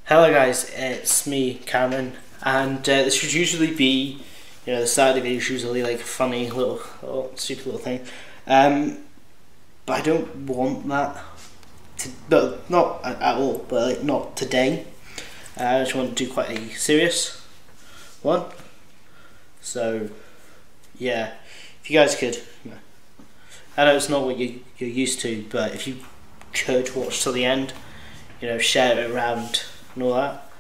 Hello guys, it's me, Cameron, and this should usually be, the start of the video is usually like a funny little stupid little thing, but I don't want that, but not at all, but like not today. I just want to do quite a serious one, so yeah, if you guys could, I know it's not what you're used to, but if you could watch till the end, share it around and all that,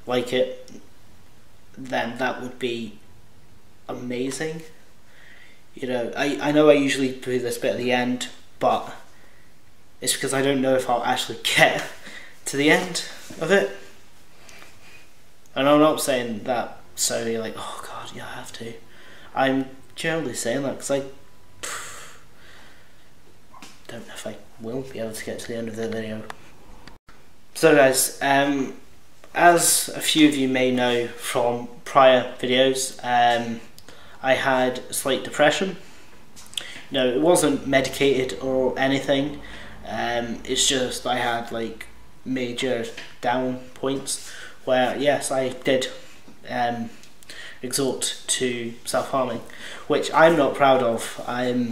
like it, then that would be amazing. I know I usually do this bit at the end, but it's because I don't know if I'll actually get to the end of it. And I'm not saying that solely like, oh god, yeah, I have to. I'm generally saying that because I don't know if I will be able to get to the end of the video. So guys, as a few of you may know from prior videos, I had slight depression. It wasn't medicated or anything, it's just I had like major down points where yes, I did resort to self-harming, which I'm not proud of. I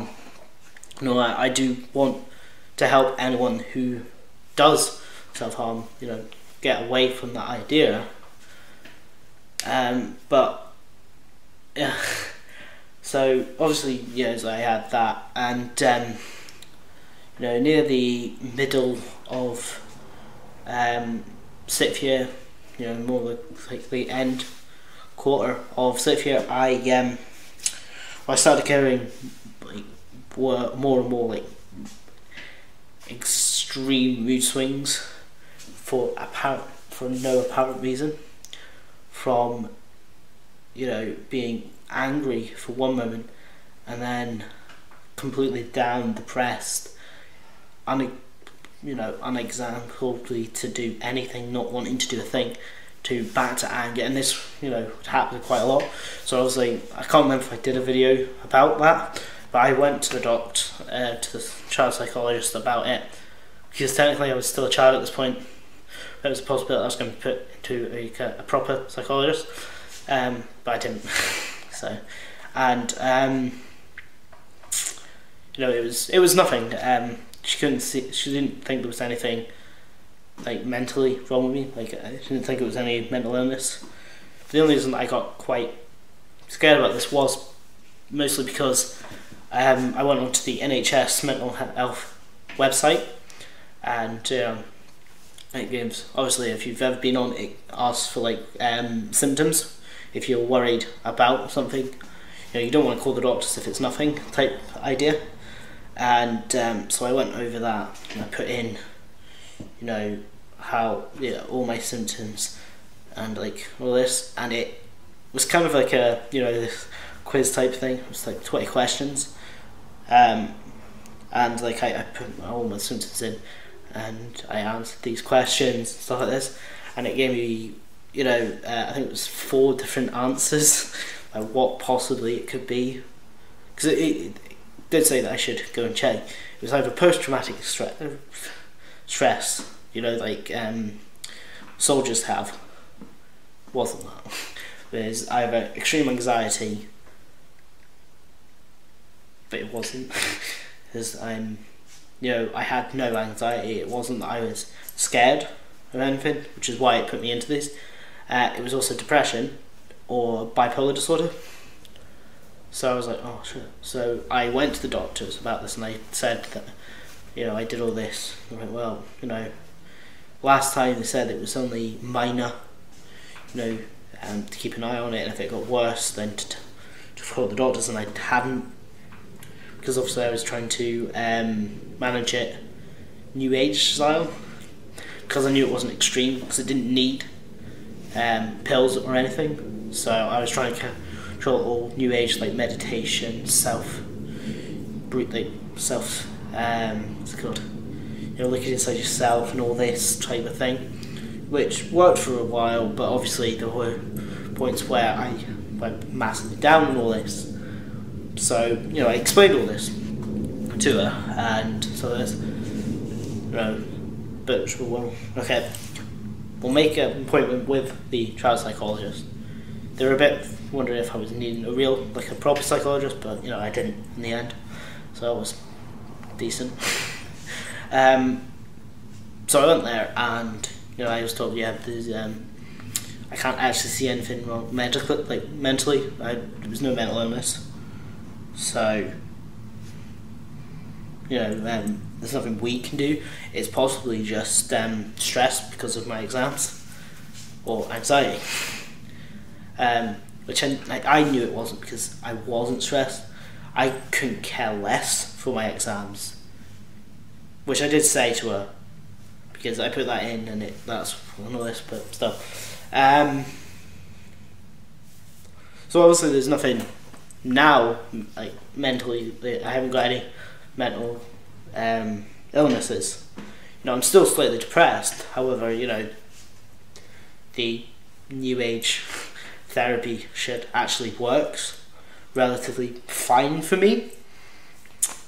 do want to help anyone who does self-harm, get away from that idea. But yeah, so obviously, I had that, and near the middle of sixth year, more like the end quarter of sixth year, I started getting like more and more like extreme mood swings for no apparent reason, from being angry for one moment and then completely down, depressed, unexamplably to do anything, not wanting to do a thing, to back to anger. And this happened quite a lot, so I was like, I can't remember if I did a video about that, but I went to the doctor, to the child psychologist about it, because technically I was still a child at this point. There was a possibility I was going to be put into a proper psychologist, but I didn't. So, and it was nothing. She didn't think there was anything like mentally wrong with me. Like, she didn't think it was any mental illness. The only reason I got quite scared about this was mostly because I went onto the NHS mental health website, and it gives, obviously, if you've ever been on, it asks for like symptoms if you're worried about something. You don't want to call the doctors if it's nothing type idea. And so I went over that and I put in how all my symptoms and like all this, and it was kind of like a this quiz type thing. It was like 20 questions, and like I put all my symptoms in and I answered these questions and stuff like this, and it gave me I think it was 4 different answers like what possibly it could be, because it did say that I should go and check. It was either post-traumatic stress, like soldiers have. Wasn't that? There's either extreme anxiety, but it wasn't, because I had no anxiety. It wasn't that I was scared of anything, which is why it put me into this. It was also depression or bipolar disorder. So I was like, oh shit. So I went to the doctors about this, and they said that I did all this. I'm like, well, last time they said it was only minor, and to keep an eye on it, and if it got worse then to call the doctors, and I hadn't, because obviously I was trying to manage it new age style, because I knew it wasn't extreme, because it didn't need pills or anything. So I was trying to control all new age, like meditation, what's it called, looking inside yourself and all this type of thing, which worked for a while, but obviously there were points where I went massively down and all this. So I explained all this to her, and so there's but well, okay. we'll make an appointment with the child psychologist. They were a bit wondering if I was needing a real, like a proper psychologist, but I didn't in the end, so that was decent. So I went there, and I was told, there's I can't actually see anything wrong mentally. There was no mental illness, so there's nothing we can do. It's possibly just stress because of my exams or anxiety. Which I knew it wasn't, because I wasn't stressed. I couldn't care less for my exams, which I did say to her, because I put that in, and that's on the list, but still. So obviously there's nothing now, like mentally. I haven't got any mental illnesses. I'm still slightly depressed. However, the new age therapy shit actually works relatively fine for me.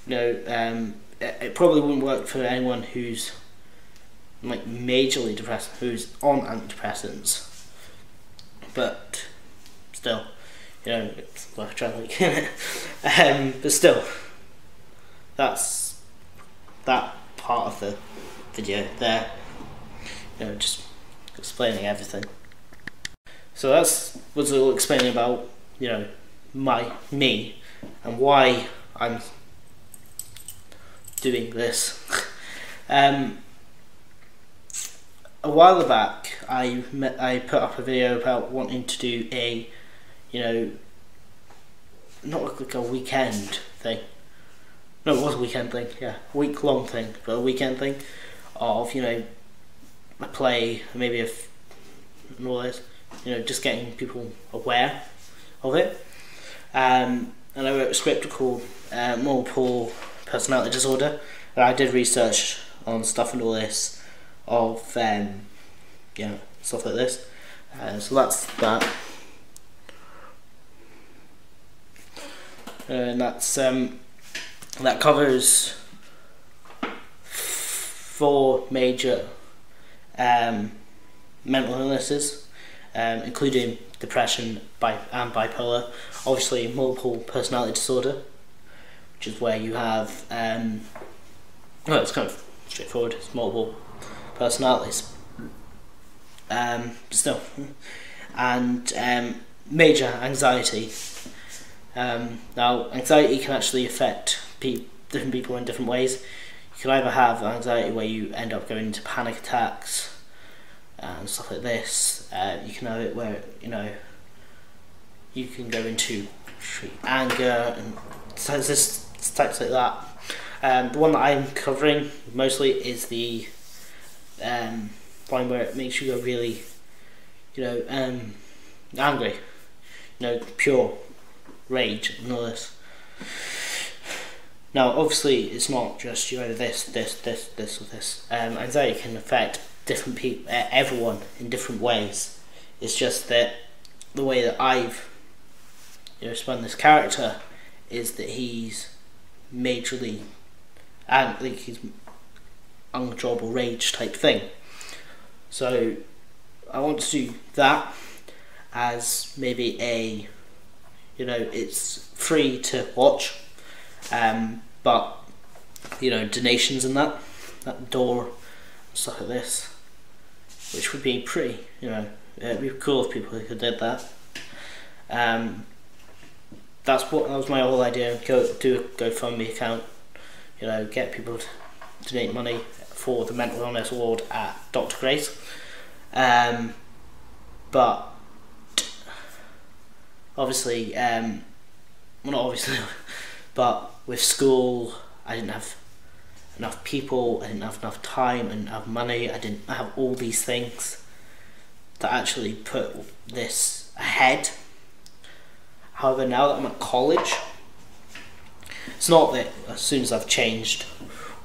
It probably wouldn't work for anyone who's like majorly depressed, who's on antidepressants, but still, it's worth trying. But still, that's that part of the video there. Just explaining everything. So that's what's all explaining about me and why I'm doing this. A while back, I put up a video about wanting to do a, not like a weekend thing. No, it was a weekend thing. Yeah, week-long thing, but a weekend thing of a play, maybe and all this. Just getting people aware of it. And I wrote a script called Multiple Personality Disorder. And I did research on stuff and all this of stuff like this. So that's that. And that's that covers 4 major mental illnesses, including depression and bipolar. Obviously, multiple personality disorder, which is where you have it's kind of straightforward. It's multiple personalities, but still, and major anxiety. Now, anxiety can actually affect different people in different ways. You can either have anxiety where you end up going into panic attacks and stuff like this. You can have it where you can go into anger and types like that. The one that I'm covering mostly is the one where it makes you go really angry, pure rage and all this. Now, obviously, it's not just this or this. Anxiety can affect different people, everyone in different ways. It's just that the way that I've spun this character is that he's majorly he's uncontrollable rage type thing. So I want to do that as maybe a it's free to watch, but donations and that door, stuff like this, which would be pretty, it'd be cool if people could did that. That was my whole idea. Do a GoFundMe account, get people to donate money for the Mental Illness Award at Dr. Grace. But obviously, well, not obviously, but with school, I didn't have enough people, I didn't have enough time, I didn't have money, I didn't have all these things to actually put this ahead. However, now that I'm at college, it's not that as soon as I've changed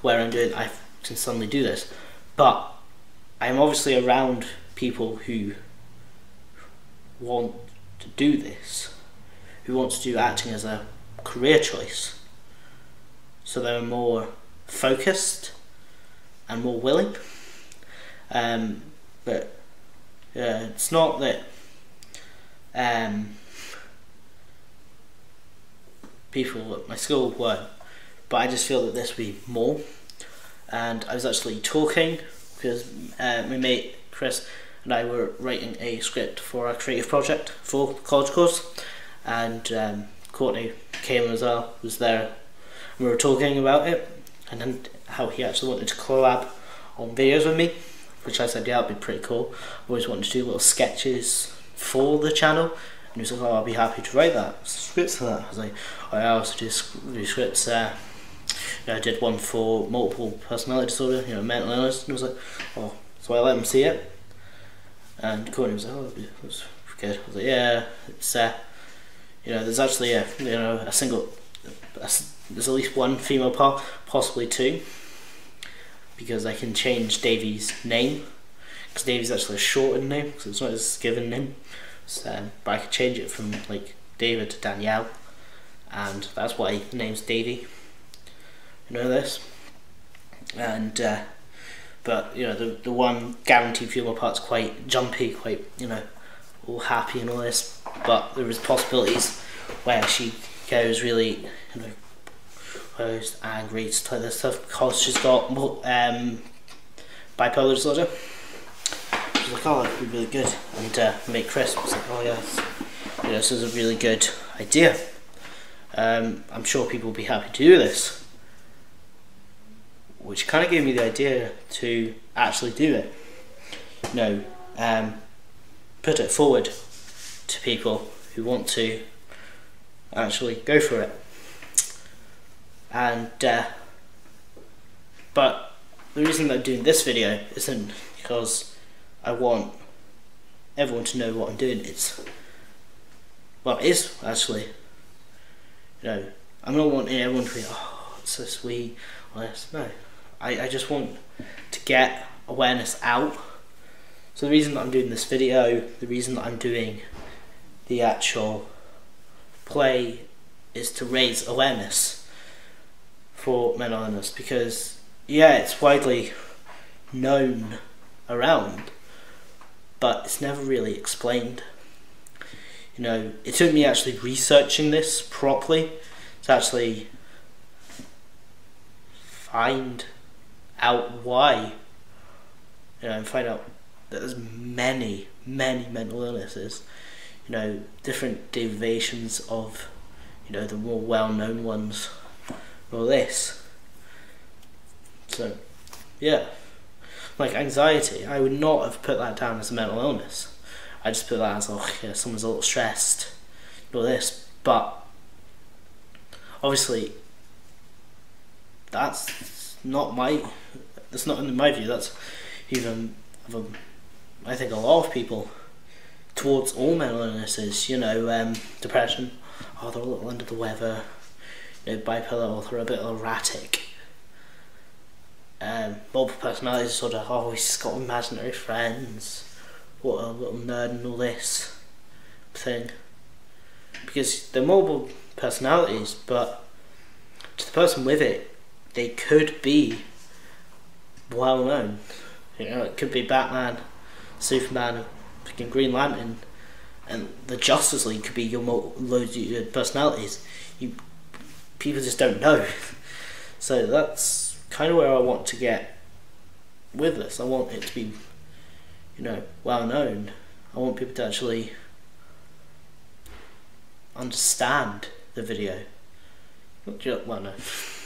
where I'm doing, I can suddenly do this, but I'm obviously around people who want to do this, who want to do acting as a career choice, so they're more focused and more willing. But It's not that people at my school weren't, but I just feel that this would be more. And I was actually talking because my mate Chris and I were writing a script for a creative project for the college course, and Courtney came as well, was there, and we were talking about it, and then how he actually wanted to collab on videos with me, which I said, yeah, that'd be pretty cool. I always wanted to do little sketches for the channel, and he was like, oh, I'll be happy to write that, scripts for that. I was like, oh, I also do scripts, I did one for multiple personality disorder, mental illness, and I was like, oh, so I let him see it, and Courtney was like, oh, that's good. I was like, yeah, it's, there's actually a single, there's at least one female part, possibly two, because I can change Davy's name, because Davy's actually a shortened name, because it's not his given name, so, but I could change it from like David to Danielle, and that's why the name's Davy. You know this, and but the one guaranteed female part's quite jumpy, quite all happy and all this, but there is possibilities where she goes really goes angry, stuff like this stuff, because she's got bipolar disorder. She's like, oh, that'd be really good, and mate Chris was like, oh yes, this is a really good idea. I'm sure people will be happy to do this. Which kind of gave me the idea to actually do it. Put it forward to people who want to actually go for it. And but the reason that I'm doing this video isn't because I want everyone to know what I'm doing. It is actually. I'm not wanting everyone to be, oh, it's so sweet. No. I just want to get awareness out. So the reason that I'm doing this video, the reason that I'm doing the actual play, is to raise awareness for mental illness, because yeah, it's widely known around, but it's never really explained. It took me actually researching this properly to actually find out why, and find out that there's many mental illnesses, different derivations of, the more well-known ones, all this. So, yeah, like anxiety, I would not have put that down as a mental illness. I just put that as, oh yeah, someone's a little stressed, all this, but obviously that's not in my view, that's even I think a lot of people towards all mental illnesses, depression, oh, they're a little under the weather, bipolar, or they're a bit erratic, multiple personality disorder, oh, he's got imaginary friends, what a little nerd and all this thing, because they're multiple personalities, but to the person with it, they could be well known. It could be Batman, Superman, freaking Green Lantern, and the Justice League could be your loads of your personalities. People just don't know. So that's kind of where I want to get with this. I want it to be, well known. I want people to actually understand the video. Well, no,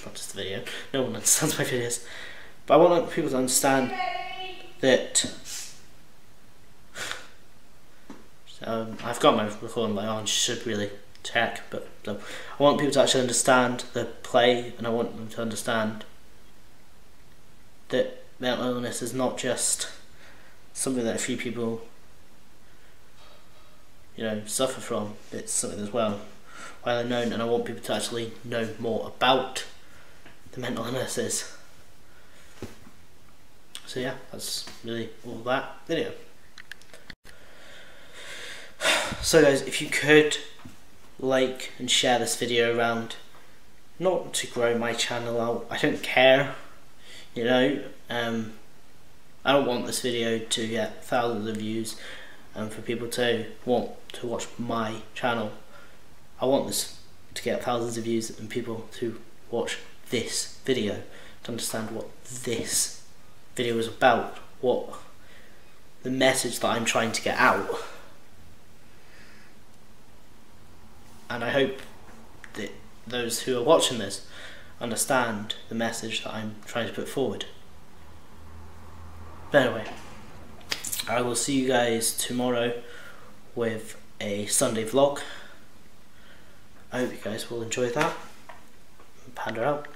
not just the video. No one understands my videos. But I want people to understand that I've got my recording light on, should really check, but I want people to actually understand the play, and I want them to understand that mental illness is not just something that a few people suffer from. It's something as well known, and I want people to actually know more about the mental illnesses. So yeah, that's really all that video. So guys, if you could like and share this video around, not to grow my channel out, I don't care, I don't want this video to get thousands of views and for people to want to watch my channel. I want this to get thousands of views and people to watch this video, to understand what this video is about, what the message that I'm trying to get out. And I hope that those who are watching this understand the message that I'm trying to put forward. But anyway, I will see you guys tomorrow with a Sunday vlog. I hope you guys will enjoy that. Panda out.